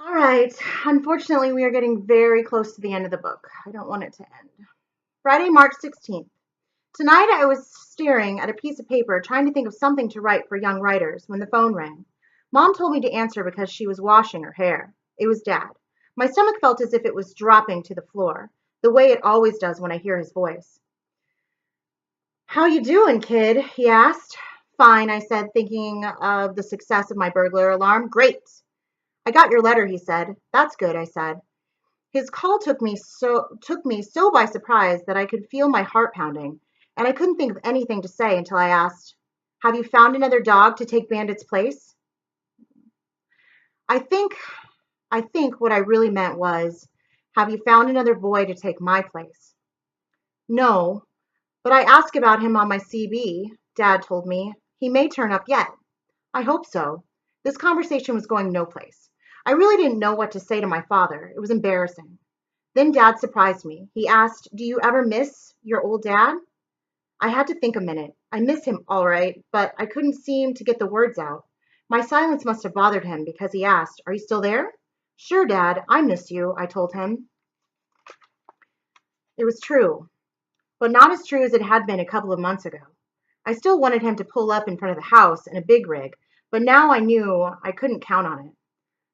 All right. Unfortunately, we are getting very close to the end of the book. I don't want it to end. Friday, March 16th. Tonight, I was staring at a piece of paper trying to think of something to write for young writers when the phone rang. Mom told me to answer because she was washing her hair. It was Dad. My stomach felt as if it was dropping to the floor, the way it always does when I hear his voice. "How you doing, kid?" he asked. "Fine," I said, thinking of the success of my burglar alarm. "Great." "I got your letter," he said. "That's good," I said. His call took me so by surprise that I could feel my heart pounding, and I couldn't think of anything to say until I asked, "Have you found another dog to take Bandit's place?" I think I think what I really meant was, "Have you found another boy to take my place?" "No, but I asked about him on my CB," Dad told me. "He may turn up yet." I hope so. This conversation was going no place. I really didn't know what to say to my father. It was embarrassing. Then Dad surprised me. He asked, "Do you ever miss your old dad?" I had to think a minute. I miss him all right, but I couldn't seem to get the words out. My silence must have bothered him because he asked, "Are you still there?" "Sure, Dad, I miss you," I told him. It was true, but not as true as it had been a couple of months ago. I still wanted him to pull up in front of the house in a big rig, but now I knew I couldn't count on it.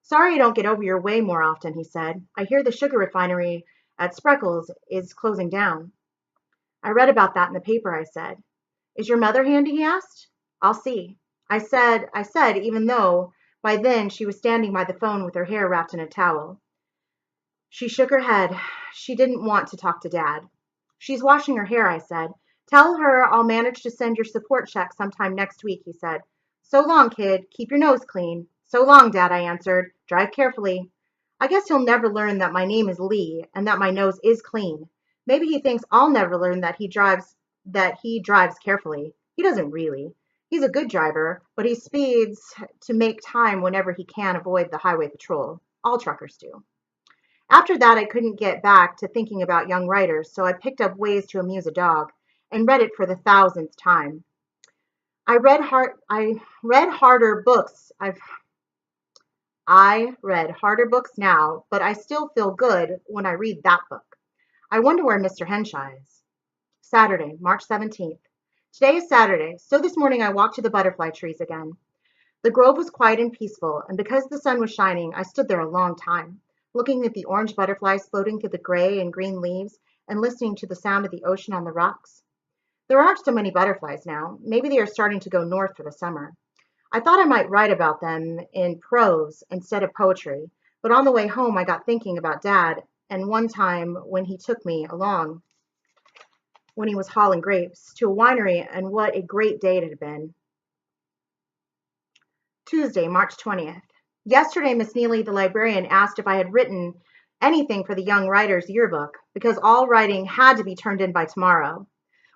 "Sorry I don't get over your way more often," he said. "I hear the sugar refinery at Spreckles is closing down." "I read about that in the paper," I said. "Is your mother handy?" he asked. "I'll see." I said, even though by then she was standing by the phone with her hair wrapped in a towel. She shook her head. She didn't want to talk to Dad. "She's washing her hair," I said. "Tell her I'll manage to send your support check sometime next week," he said. "So long, kid. Keep your nose clean." "So long, Dad," I answered. "Drive carefully." I guess he'll never learn that my name is Lee and that my nose is clean. Maybe he thinks I'll never learn that he drives carefully. He doesn't really. He's a good driver, but he speeds to make time whenever he can avoid the highway patrol. All truckers do. After that, I couldn't get back to thinking about young writers, so I picked up Ways to Amuse a Dog and read it for the thousandth time. I read harder books. I read harder books now, but I still feel good when I read that book. I wonder where Mr. Henshaw is. Saturday, March 17th. Today is Saturday, so this morning I walked to the butterfly trees again. The grove was quiet and peaceful, and because the sun was shining, I stood there a long time, looking at the orange butterflies floating through the gray and green leaves and listening to the sound of the ocean on the rocks. There aren't so many butterflies now. Maybe they are starting to go north for the summer. I thought I might write about them in prose instead of poetry, but on the way home I got thinking about Dad and one time when he took me along when he was hauling grapes to a winery and what a great day it had been. Tuesday, March 20th. Yesterday, Miss Neely, the librarian, asked if I had written anything for the Young Writers Yearbook because all writing had to be turned in by tomorrow.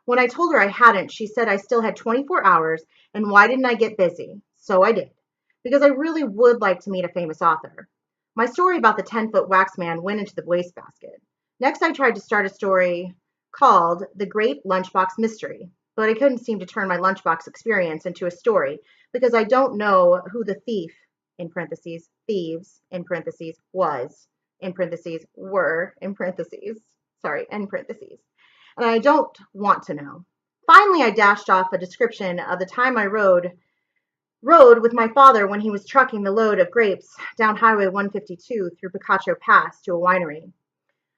When I told her I hadn't, she said I still had 24 hours and why didn't I get busy? So I did, because I really would like to meet a famous author. My story about the 10-foot wax man went into the wastebasket. Next, I tried to start a story called The Great Lunchbox Mystery, but I couldn't seem to turn my lunchbox experience into a story because I don't know who the thief, in parentheses, thieves, in parentheses, was, in parentheses, were, in parentheses, sorry, in parentheses, and I don't want to know. Finally, I dashed off a description of the time I rode with my father when he was trucking the load of grapes down Highway 152 through Picacho Pass to a winery.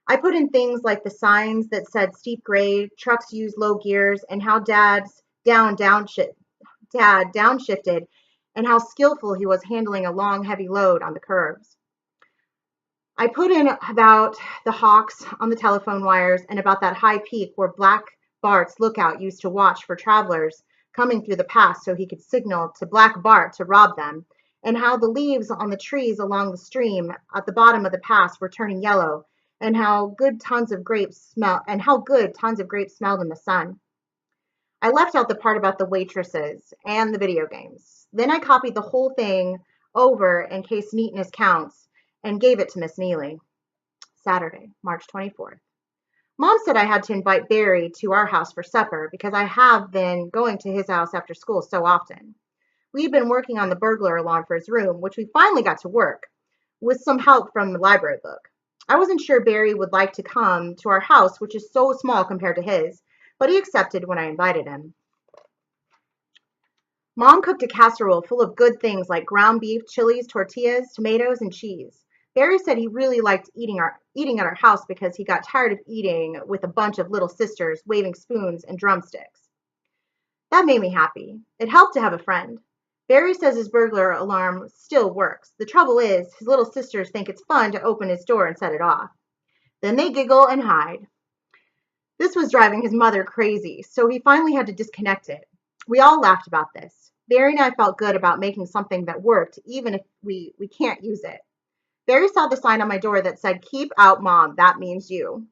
I put in things like the signs that said steep grade, trucks use low gears, and how dad downshifted and how skillful he was handling a long, heavy load on the curves. I put in about the hawks on the telephone wires and about that high peak where Black Bart's lookout used to watch for travelers coming through the pass so he could signal to Black Bart to rob them, and how the leaves on the trees along the stream at the bottom of the pass were turning yellow, and how good tons of grapes smelled in the sun. I left out the part about the waitresses and the video games. Then I copied the whole thing over in case neatness counts and gave it to Miss Neely. Saturday, March 24th. Mom said I had to invite Barry to our house for supper because I have been going to his house after school so often. We had been working on the burglar alarm for his room, which we finally got to work. with some help from the library book. I wasn't sure Barry would like to come to our house, which is so small compared to his, but he accepted when I invited him. Mom cooked a casserole full of good things like ground beef, chilies, tortillas, tomatoes, and cheese. Barry said he really liked eating at our house because he got tired of eating with a bunch of little sisters waving spoons and drumsticks. That made me happy. It helped to have a friend. Barry says his burglar alarm still works. The trouble is, his little sisters think it's fun to open his door and set it off. Then they giggle and hide. This was driving his mother crazy, so he finally had to disconnect it. We all laughed about this. Barry and I felt good about making something that worked, even if we can't use it. Barry saw the sign on my door that said, "Keep out, Mom, that means you."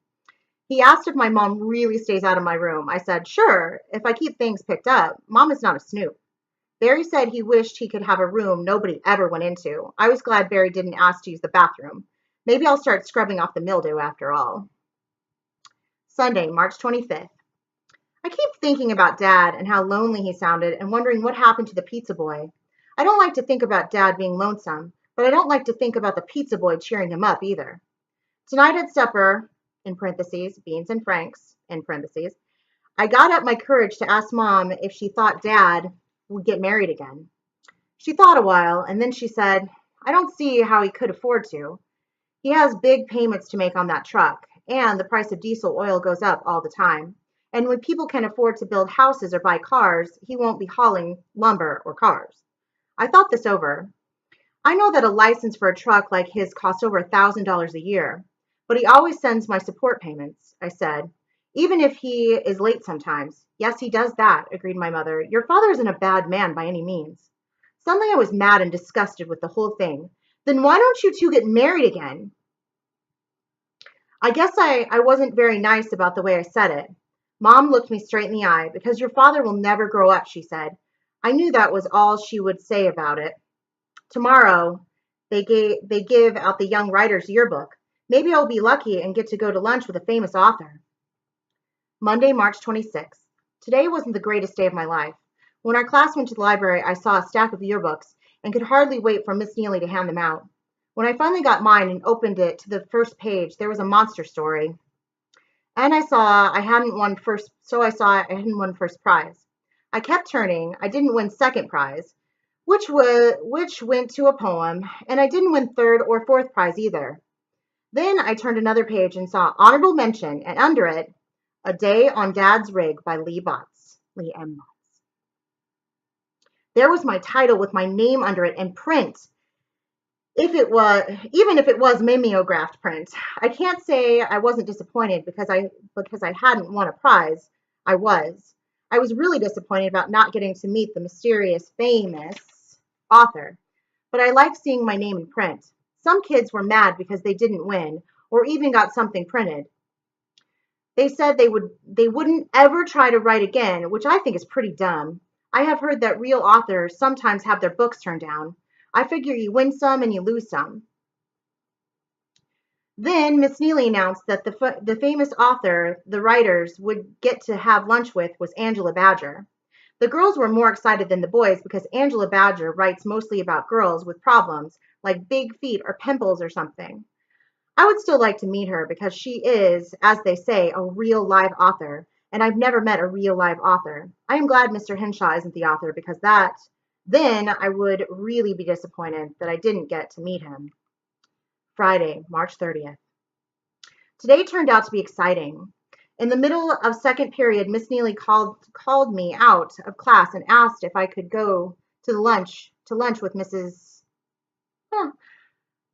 He asked if my mom really stays out of my room. I said, "Sure, if I keep things picked up. Mom is not a snoop." Barry said he wished he could have a room nobody ever went into. I was glad Barry didn't ask to use the bathroom. Maybe I'll start scrubbing off the mildew after all. Sunday, March 25th. I keep thinking about Dad and how lonely he sounded and wondering what happened to the pizza boy. I don't like to think about Dad being lonesome, but I don't like to think about the pizza boy cheering him up either. Tonight at supper, in parentheses, beans and franks, in parentheses, I got up my courage to ask Mom if she thought Dad would get married again. She thought a while, and then she said, "I don't see how he could afford to. He has big payments to make on that truck, and the price of diesel oil goes up all the time. And when people can afford to build houses or buy cars, he won't be hauling lumber or cars." I thought this over. I know that a license for a truck like his costs over $1,000 a year, but he always sends my support payments, I said, even if he is late sometimes. "Yes, he does that," agreed my mother. "Your father isn't a bad man by any means." Suddenly I was mad and disgusted with the whole thing. "Then why don't you two get married again?" I guess I wasn't very nice about the way I said it. Mom looked me straight in the eye. "Because your father will never grow up," she said. I knew that was all she would say about it. Tomorrow, they give out the Young Writers Yearbook. Maybe I'll be lucky and get to go to lunch with a famous author. Monday, March 26th. Today wasn't the greatest day of my life. When our class went to the library, I saw a stack of yearbooks and could hardly wait for Miss Neely to hand them out. When I finally got mine and opened it to the first page, there was a monster story. And I saw I hadn't won first prize. I kept turning. I didn't win second prize, which went to a poem, and I didn't win third or fourth prize either. Then I turned another page and saw honorable mention, and under it, "A Day on Dad's Rig" by Lee M. Botts. There was my title with my name under it in print. Even if it was mimeographed print. I can't say I wasn't disappointed because I hadn't won a prize. I was really disappointed about not getting to meet the mysterious, famous author. But I liked seeing my name in print. Some kids were mad because they didn't win or even got something printed. They said they wouldn't ever try to write again, which I think is pretty dumb. I have heard that real authors sometimes have their books turned down. I figure you win some and you lose some. Then Miss Neely announced that the famous author the writers would get to have lunch with was Angela Badger. The girls were more excited than the boys because Angela Badger writes mostly about girls with problems like big feet or pimples or something. I would still like to meet her because she is, as they say, a real live author, and I've never met a real live author. I am glad Mr. Henshaw isn't the author because then I would really be disappointed that I didn't get to meet him. Friday, March 30th. Today turned out to be exciting. In the middle of second period, Miss Neely called me out of class and asked if I could go to lunch with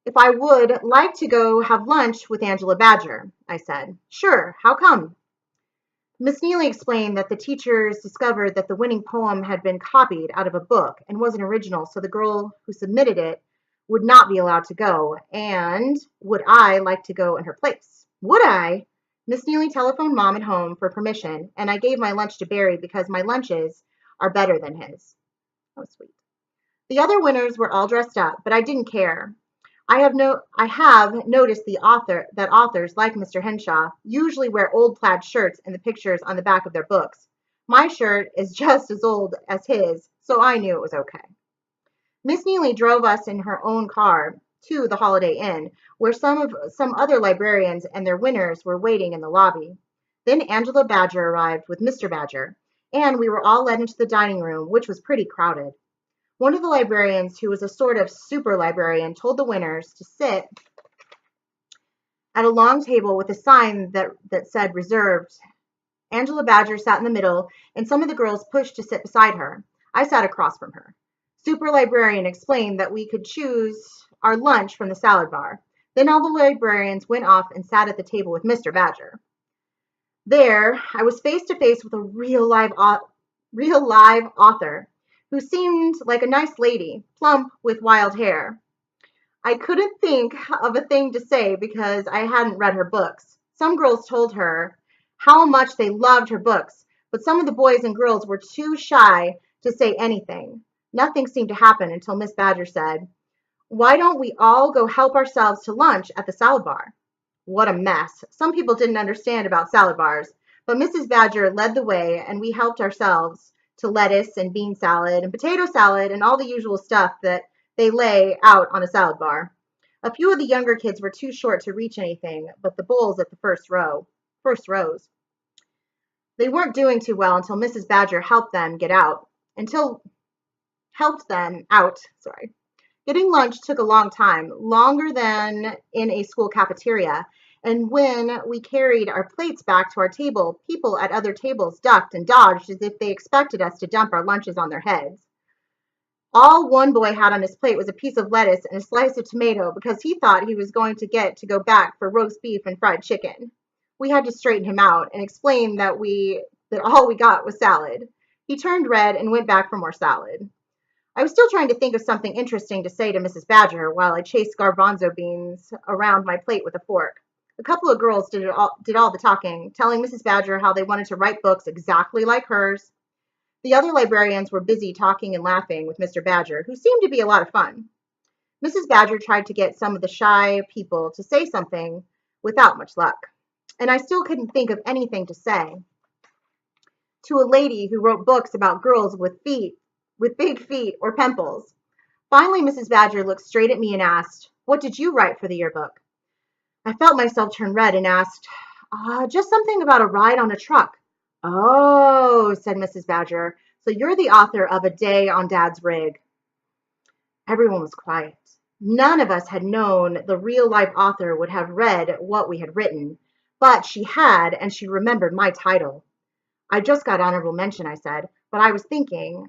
if I would like to go have lunch with Angela Badger. I said, "Sure, how come?" Miss Neely explained that the teachers discovered that the winning poem had been copied out of a book and wasn't original, so the girl who submitted it would not be allowed to go, and would I like to go in her place? Would I? Miss Neely telephoned Mom at home for permission, and I gave my lunch to Barry because my lunches are better than his. Oh, sweet. The other winners were all dressed up, but I didn't care. I have noticed that authors like Mr. Henshaw usually wear old plaid shirts and the pictures on the back of their books. My shirt is just as old as his, so I knew it was okay. Miss Neely drove us in her own car to the Holiday Inn, where some other librarians and their winners were waiting in the lobby. Then Angela Badger arrived with Mr. Badger, and we were all led into the dining room, which was pretty crowded. One of the librarians, who was a sort of super librarian, told the winners to sit at a long table with a sign that said reserved. Angela Badger sat in the middle, and some of the girls pushed to sit beside her. I sat across from her. Super Librarian explained that we could choose our lunch from the salad bar. Then all the librarians went off and sat at the table with Mr. Badger. There, I was face to face with a real live author who seemed like a nice lady, plump with wild hair. I couldn't think of a thing to say because I hadn't read her books. Some girls told her how much they loved her books, but some of the boys and girls were too shy to say anything. Nothing seemed to happen until Miss Badger said, "Why don't we all go help ourselves to lunch at the salad bar?" What a mess. Some people didn't understand about salad bars, but Mrs. Badger led the way and we helped ourselves to lettuce and bean salad and potato salad and all the usual stuff that they lay out on a salad bar. A few of the younger kids were too short to reach anything, but the bulls at the first rows. They weren't doing too well until Mrs. Badger helped them out, sorry. Getting lunch took a long time, longer than in a school cafeteria, and when we carried our plates back to our table, people at other tables ducked and dodged as if they expected us to dump our lunches on their heads. All one boy had on his plate was a piece of lettuce and a slice of tomato because he thought he was going to get to go back for roast beef and fried chicken. We had to straighten him out and explain that all we got was salad. He turned red and went back for more salad. I was still trying to think of something interesting to say to Mrs. Badger while I chased garbanzo beans around my plate with a fork. A couple of girls did all the talking, telling Mrs. Badger how they wanted to write books exactly like hers. The other librarians were busy talking and laughing with Mr. Badger, who seemed to be a lot of fun. Mrs. Badger tried to get some of the shy people to say something without much luck, and I still couldn't think of anything to say to a lady who wrote books about girls with big feet or pimples. Finally, Mrs. Badger looked straight at me and asked, "What did you write for the yearbook?" I felt myself turn red and asked, "Just something about a ride on a truck." "Oh," said Mrs. Badger, "so you're the author of A Day on Dad's Rig." Everyone was quiet. None of us had known the real life author would have read what we had written, but she had, and she remembered my title. "I just got honorable mention," I said, "but I was thinking."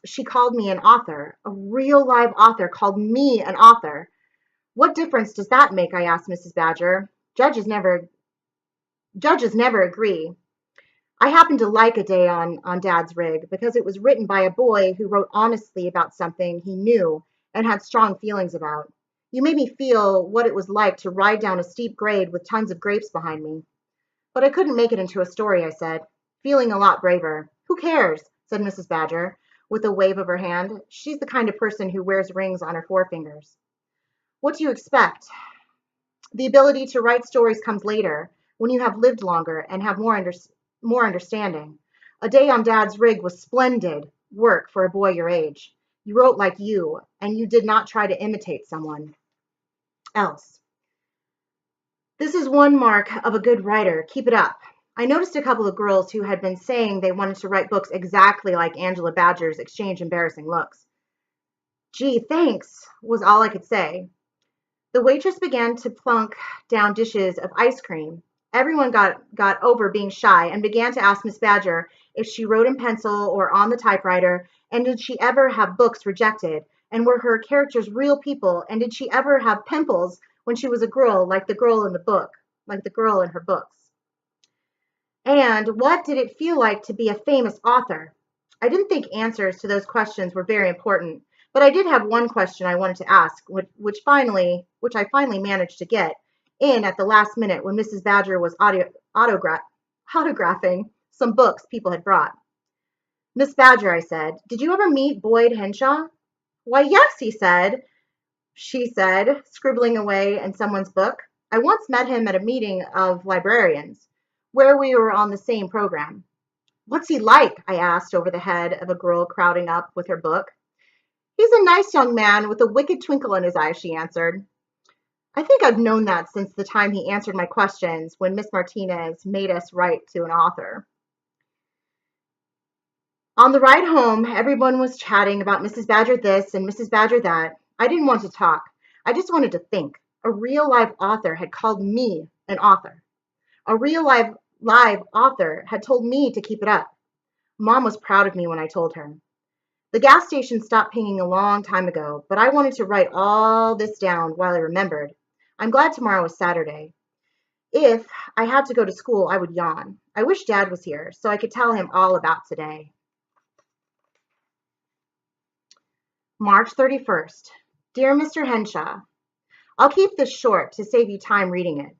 She called me an author. A real live author called me an author. "What difference does that make?" I asked Mrs. Badger. Judges never agree. I happen to like A Day on Dad's Rig because it was written by a boy who wrote honestly about something he knew and had strong feelings about. You made me feel what it was like to ride down a steep grade with tons of grapes behind me. "But I couldn't make it into a story," I said, feeling a lot braver. "Who cares?" said Mrs. Badger, with a wave of her hand. She's the kind of person who wears rings on her forefingers. "What do you expect? The ability to write stories comes later, when you have lived longer and have more understanding. A Day on Dad's Rig was splendid work for a boy your age. You wrote like you, and you did not try to imitate someone else. This is one mark of a good writer. Keep it up." I noticed a couple of girls who had been saying they wanted to write books exactly like Angela Badger's exchange embarrassing looks. "Gee, thanks," was all I could say. The waitress began to plunk down dishes of ice cream. Everyone got over being shy and began to ask Miss Badger if she wrote in pencil or on the typewriter, and did she ever have books rejected, and were her characters real people, and did she ever have pimples when she was a girl like the girl in her books. And what did it feel like to be a famous author? I didn't think answers to those questions were very important, but I did have one question I wanted to ask, which I finally managed to get in at the last minute when Mrs. Badger was autographing some books people had brought. "Miss Badger," I said, "did you ever meet Boyd Henshaw?" "Why, yes," she said, scribbling away in someone's book. "I once met him at a meeting of librarians, where we were on the same program." "What's he like?" I asked over the head of a girl crowding up with her book. He's a nice young man with a wicked twinkle in his eye, she answered. I think I've known that since the time he answered my questions when Miss Martinez made us write to an author. On the ride home, everyone was chatting about Mrs. Badger this and Mrs. Badger that. I didn't want to talk. I just wanted to think. A real live author had called me an author. A real live author had told me to keep it up. Mom was proud of me when I told her. The gas station stopped pinging a long time ago, but I wanted to write all this down while I remembered. I'm glad tomorrow is Saturday. If I had to go to school, I would yawn. I wish Dad was here so I could tell him all about today. March 31st. Dear Mr. Henshaw, I'll keep this short to save you time reading it.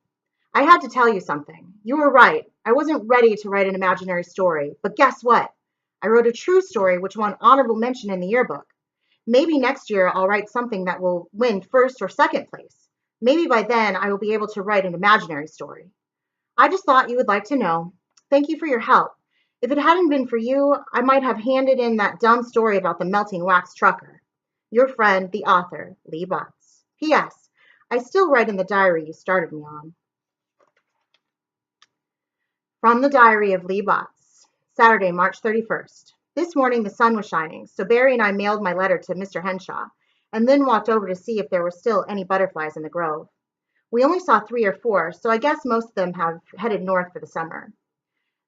I had to tell you something. You were right. I wasn't ready to write an imaginary story, but guess what? I wrote a true story which won honorable mention in the yearbook. Maybe next year I'll write something that will win first or second place. Maybe by then I will be able to write an imaginary story. I just thought you would like to know. Thank you for your help. If it hadn't been for you, I might have handed in that dumb story about the melting wax trucker. Your friend, the author, Lee Butts. P.S. I still write in the diary you started me on. From the diary of Lee Butts, Saturday, March 31st. This morning the sun was shining, so Barry and I mailed my letter to Mr. Henshaw, and then walked over to see if there were still any butterflies in the grove. We only saw 3 or 4, so I guess most of them have headed north for the summer.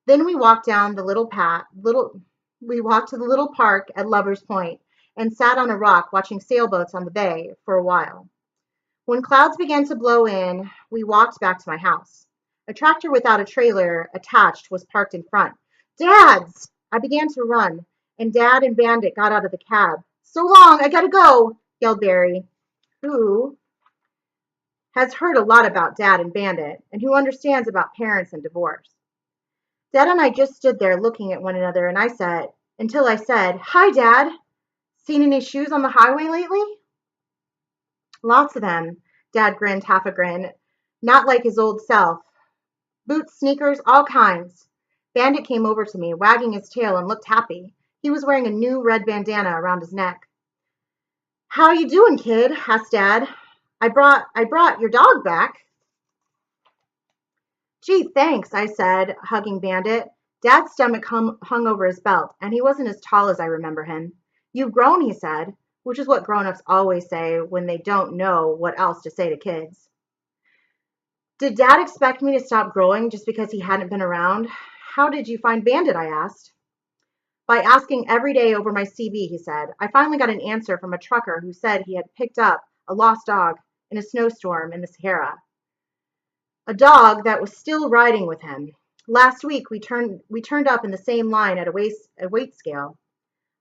Then we walked down the we walked to the little park at Lover's Point and sat on a rock watching sailboats on the bay for a while. When clouds began to blow in, we walked back to my house. A tractor without a trailer attached was parked in front. Dads! I began to run, and Dad and Bandit got out of the cab. So long, I gotta go, yelled Barry, who has heard a lot about Dad and Bandit, and who understands about parents and divorce. Dad and I just stood there looking at one another, and until I said, Hi, Dad. Seen any shoes on the highway lately? Lots of them. Dad grinned half a grin. Not like his old self. Boots, sneakers, all kinds. Bandit came over to me, wagging his tail, and looked happy. He was wearing a new red bandana around his neck. How you doing, kid? Asked Dad. I brought your dog back. Gee, thanks, I said, hugging Bandit. Dad's stomach hung over his belt, and he wasn't as tall as I remember him. You've grown, he said, which is what grown-ups always say when they don't know what else to say to kids. Did Dad expect me to stop growing just because he hadn't been around? How did you find Bandit? I asked. By asking every day over my CB, he said. I finally got an answer from a trucker who said he had picked up a lost dog in a snowstorm in the Sahara. A dog that was still riding with him. Last week we turned up in the same line at a weight scale.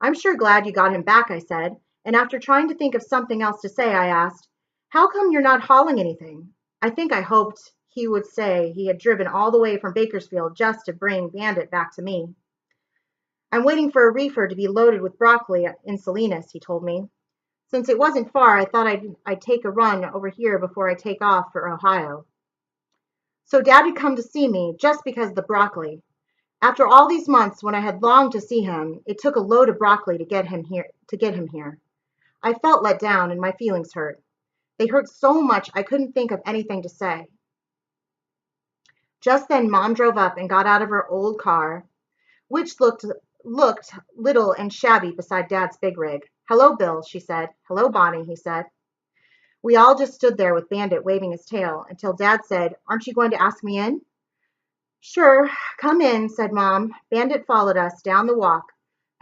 I'm sure glad you got him back, I said, and after trying to think of something else to say, I asked, how come you're not hauling anything? I think I hoped he would say he had driven all the way from Bakersfield just to bring Bandit back to me. I'm waiting for a reefer to be loaded with broccoli in Salinas, he told me. Since it wasn't far, I thought I'd take a run over here before I take off for Ohio. So Dad had come to see me just because of the broccoli. After all these months when I had longed to see him, it took a load of broccoli to get him here. I felt let down and my feelings hurt. They hurt so much I couldn't think of anything to say. Just then Mom drove up and got out of her old car, which looked little and shabby beside Dad's big rig. Hello, Bill, she said. Hello, Bonnie, he said. We all just stood there with Bandit waving his tail until Dad said, Aren't you going to ask me in? Sure, come in, said Mom. Bandit followed us down the walk,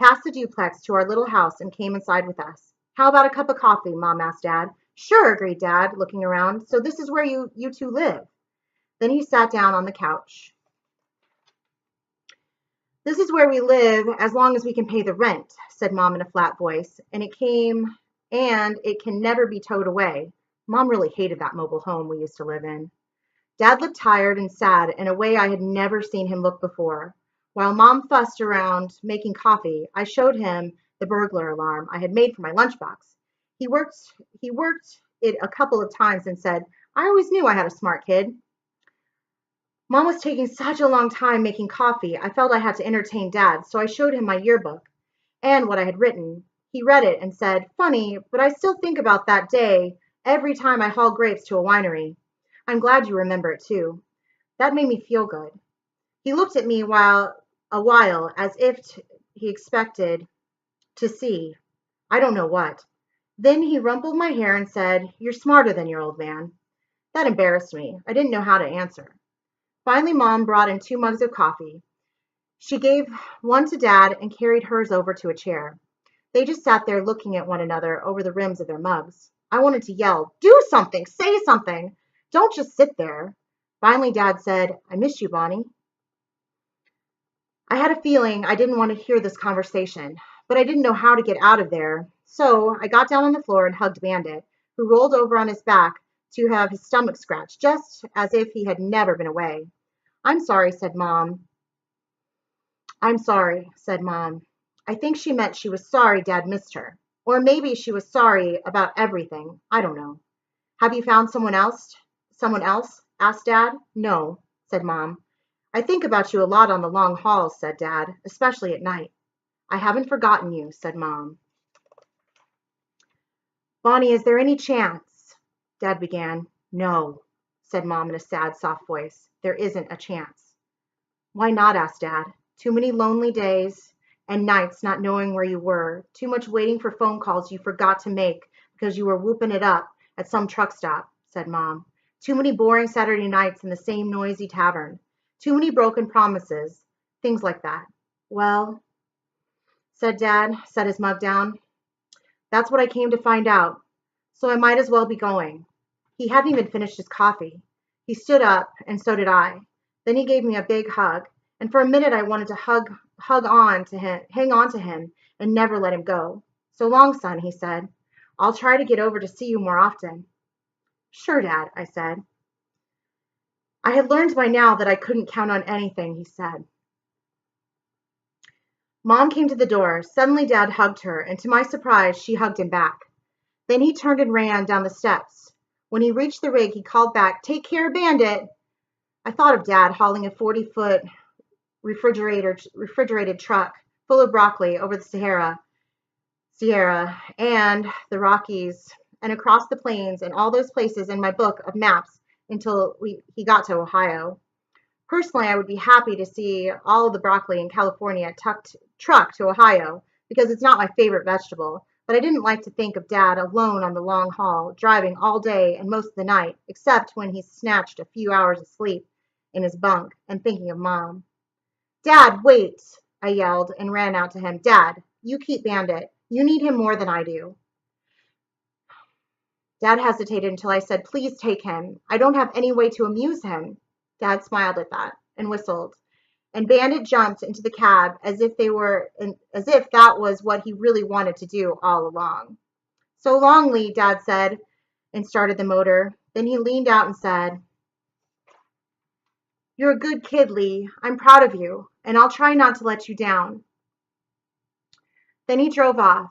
past the duplex to our little house and came inside with us. How about a cup of coffee? Mom asked Dad. Sure, agreed Dad, looking around. So this is where you two live. Then he sat down on the couch. This is where we live as long as we can pay the rent, said Mom in a flat voice, and it can never be towed away. Mom really hated that mobile home we used to live in. Dad looked tired and sad in a way I had never seen him look before. While Mom fussed around making coffee, I showed him the burglar alarm I had made for my lunchbox. He worked it a couple of times and said, I always knew I had a smart kid. Mom was taking such a long time making coffee, I felt I had to entertain Dad, so I showed him my yearbook and what I had written. He read it and said, "Funny, but I still think about that day every time I haul grapes to a winery. I'm glad you remember it too. That made me feel good." He looked at me a while as if he expected to see, I don't know what. Then he rumpled my hair and said, "You're smarter than your old man." That embarrassed me. I didn't know how to answer. Finally, Mom brought in 2 mugs of coffee. She gave one to Dad and carried hers over to a chair. They just sat there looking at one another over the rims of their mugs. I wanted to yell, "Do something! Say something! Don't just sit there!" Finally, Dad said, "I miss you, Bonnie." I had a feeling I didn't want to hear this conversation, but I didn't know how to get out of there. So I got down on the floor and hugged Bandit, who rolled over on his back to have his stomach scratched, just as if he had never been away. "I'm sorry," said Mom. "I'm sorry," said Mom. I think she meant she was sorry Dad missed her. Or maybe she was sorry about everything. I don't know. "Have you found someone else?" "Someone else?" asked Dad. "No," said Mom. "I think about you a lot on the long hauls," said Dad, "especially at night." "I haven't forgotten you," said Mom. "Bonnie, is there any chance?" Dad began. "No," said Mom in a sad, soft voice. "There isn't a chance." "Why not?" asked Dad. "Too many lonely days and nights not knowing where you were. Too much waiting for phone calls you forgot to make because you were whooping it up at some truck stop," said Mom. "Too many boring Saturday nights in the same noisy tavern. Too many broken promises. Things like that." "Well," said Dad, set his mug down, "that's what I came to find out. So I might as well be going." He hadn't even finished his coffee. He stood up, and so did I. Then he gave me a big hug, and for a minute I wanted to hang on to him, and never let him go. "So long, son," he said. "I'll try to get over to see you more often." "Sure, Dad," I said. I had learned by now that I couldn't count on anything he said. Mom came to the door. Suddenly Dad hugged her, and to my surprise, she hugged him back. Then he turned and ran down the steps. When he reached the rig, he called back, "Take care, Bandit." I thought of Dad hauling a 40-foot refrigerated truck full of broccoli over the Sierra and the Rockies and across the plains and all those places in my book of maps until he got to Ohio. Personally, I would be happy to see all of the broccoli in California trucked to Ohio because it's not my favorite vegetable, but I didn't like to think of Dad alone on the long haul, driving all day and most of the night, except when he snatched a few hours of sleep in his bunk and thinking of Mom. "Dad, wait," I yelled and ran out to him. "Dad, you keep Bandit. You need him more than I do." Dad hesitated until I said, "Please take him. I don't have any way to amuse him." Dad smiled at that and whistled, and Bandit jumped into the cab as if that was what he really wanted to do all along. "So long, Lee," Dad said, and started the motor. Then he leaned out and said, "You're a good kid, Lee. I'm proud of you, and I'll try not to let you down." Then he drove off.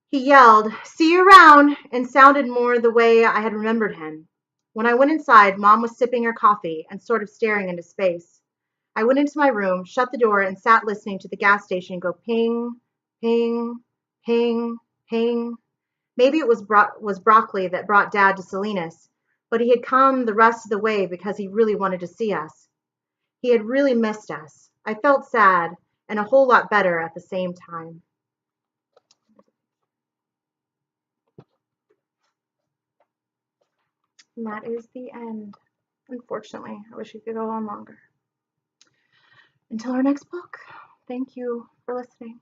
He yelled, "See you around," and sounded more the way I had remembered him. When I went inside, Mom was sipping her coffee and sort of staring into space. I went into my room, shut the door, and sat listening to the gas station go ping, ping, ping, ping. Maybe it was broccoli that brought Dad to Salinas, but he had come the rest of the way because he really wanted to see us. He had really missed us. I felt sad and a whole lot better at the same time. And that is the end. Unfortunately, I wish it could go on longer. Until our next book, thank you for listening.